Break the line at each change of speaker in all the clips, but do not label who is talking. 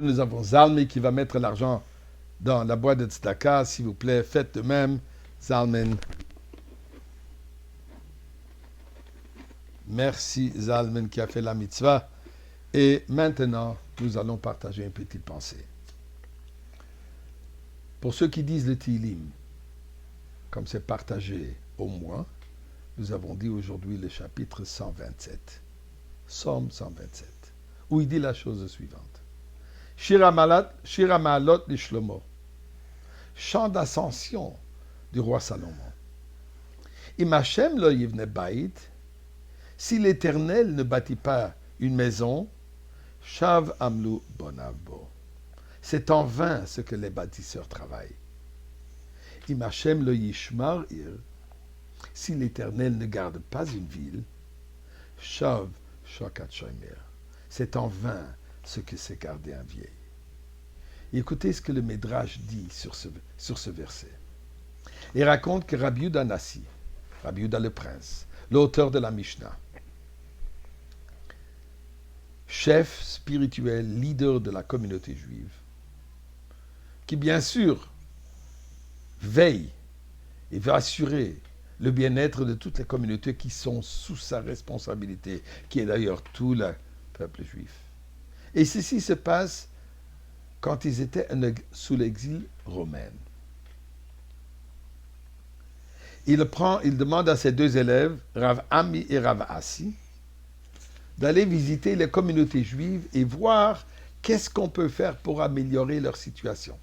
Nous avons Zalmi qui va mettre l'argent dans la boîte de tzedaka. S'il vous plaît, faites de même. Zalmen. Merci Zalmen qui a fait la mitzvah. Et maintenant, nous allons partager une petite pensée. Pour ceux qui disent le Tehillim, comme c'est partagé au moins, nous avons dit aujourd'hui le chapitre 127. Somme 127. Où il dit la chose suivante. Shir HaMa'alot de Shlomo. Chant d'ascension du roi Salomon. Im Hashem lo yivne bait. Si l'Éternel ne bâtit pas une maison, Shav Amlu Bonavbo. C'est en vain ce que les bâtisseurs travaillent. Im Hashem lo yishmar ir. Si l'Éternel ne garde pas une ville, Shav Shokat Shomer. C'est en vain ce que c'est garder un vieil. Écoutez ce que le Midrash dit sur ce verset. Il raconte que Rabbi Yehuda Nassi, Rabbi Yehuda le prince, l'auteur de la Mishnah, chef spirituel, leader de la communauté juive, qui bien sûr veille et veut assurer le bien-être de toutes les communautés qui sont sous sa responsabilité, qui est d'ailleurs tout le peuple juif. Et ceci se passe quand ils étaient sous l'exil romain. Il demande à ses deux élèves, Rav Ami et Rav Assi, d'aller visiter les communautés juives et voir qu'est-ce qu'on peut faire pour améliorer leur situation.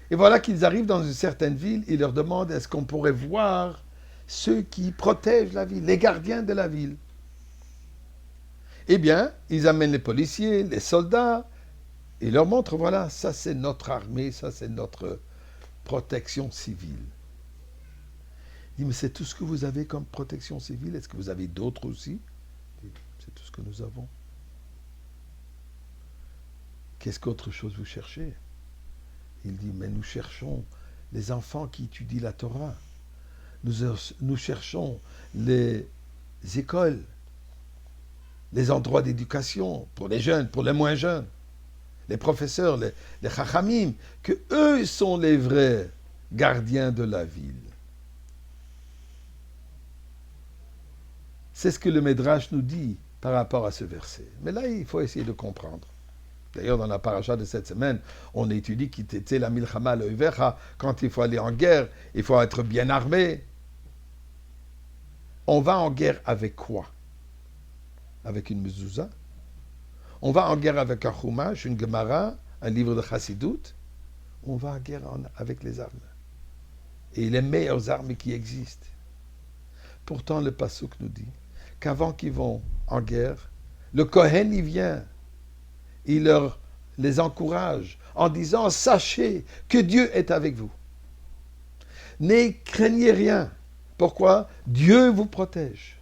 Et voilà qu'ils arrivent dans une certaine ville, ils leur demandent est-ce qu'on pourrait voir ceux qui protègent la ville, les gardiens de la ville. Eh bien, ils amènent les policiers, les soldats, et leur montrent, voilà, ça c'est notre armée, ça c'est notre protection civile. Il dit, mais c'est tout ce que vous avez comme protection civile? Est-ce que vous avez d'autres aussi? C'est tout ce que nous avons. Qu'est-ce qu'autre chose vous cherchez? Il dit, mais nous cherchons les enfants qui étudient la Torah. Nous cherchons les écoles, les endroits d'éducation pour les jeunes, pour les moins jeunes, les professeurs, les chachamim, que eux sont les vrais gardiens de la ville. C'est ce que le Midrash nous dit par rapport à ce verset. Mais là, il faut essayer de comprendre. D'ailleurs, dans la paracha de cette semaine, on étudie qu'il était la milchama le'uvecha. Quand il faut aller en guerre, il faut être bien armé. On va en guerre avec quoi? Avec une mezouza? On va en guerre avec un chumash, une gemara, un livre de chassidut? On va en guerre avec les armes. Et les meilleures armes qui existent. Pourtant, le pasuk nous dit qu'avant qu'ils vont en guerre, le Kohen y vient. Il les encourage en disant « Sachez que Dieu est avec vous. Ne craignez rien. Pourquoi? Dieu vous protège. »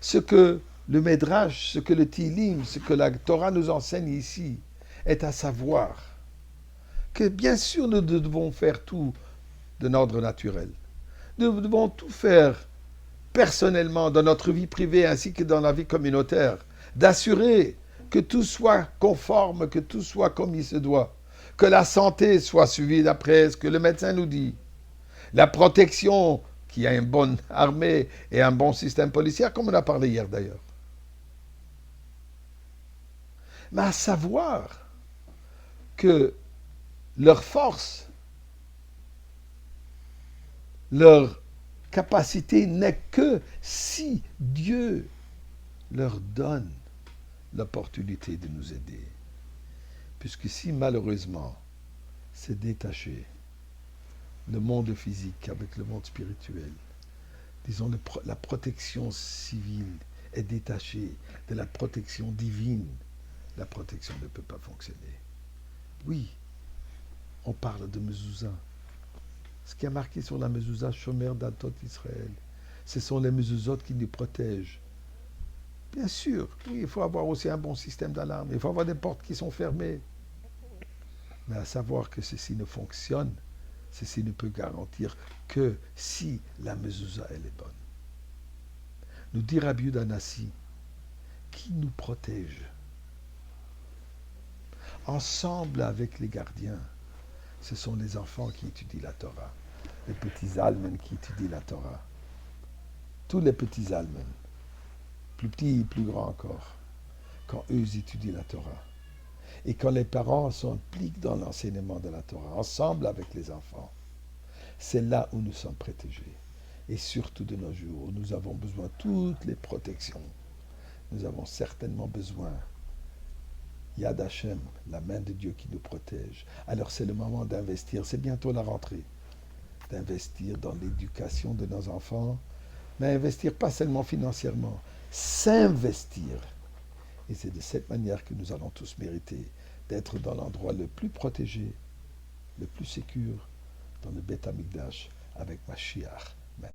Ce que le Midrash, ce que le Tehillim, ce que la Torah nous enseigne ici, est à savoir que bien sûr nous devons faire tout de l'ordre naturel. Nous devons tout faire personnellement dans notre vie privée ainsi que dans la vie communautaire, d'assurer que tout soit conforme, que tout soit comme il se doit, que la santé soit suivie d'après ce que le médecin nous dit, la protection, qu'il y ait une bonne armée et un bon système policier, comme on a parlé hier d'ailleurs. Mais à savoir que leur force, leur capacité n'est que si Dieu leur donne l'opportunité de nous aider. Puisque si malheureusement c'est détaché le monde physique avec le monde spirituel, disons la protection civile est détachée de la protection divine, la protection ne peut pas fonctionner. Oui, on parle de mezouza. Ce qui a marqué sur la mezouza, Shomer d'Atot Israël, ce sont les mezouzot qui nous protègent. Bien sûr, oui, il faut avoir aussi un bon système d'alarme. Il faut avoir des portes qui sont fermées. Mais à savoir que ceci ne fonctionne, ceci ne peut garantir que si la mezouza, elle est bonne. Nous dit Rabbi Yehuda Nassi, qui nous protège? ensemble avec les gardiens. Ce sont les enfants qui étudient la Torah, les petits Almen qui étudient la Torah. Tous les petits Almen, plus petits et plus grands encore, quand eux étudient la Torah. Et quand les parents s'impliquent dans l'enseignement de la Torah, ensemble avec les enfants, c'est là où nous sommes protégés. Et surtout de nos jours, nous avons besoin de toutes les protections. Nous avons certainement besoin, Yad Hashem, la main de Dieu qui nous protège. Alors c'est le moment d'investir, c'est bientôt la rentrée, d'investir dans l'éducation de nos enfants, mais investir pas seulement financièrement, s'investir. Et c'est de cette manière que nous allons tous mériter d'être dans l'endroit le plus protégé, le plus sécure, dans le Beth Amikdash avec Mashiach.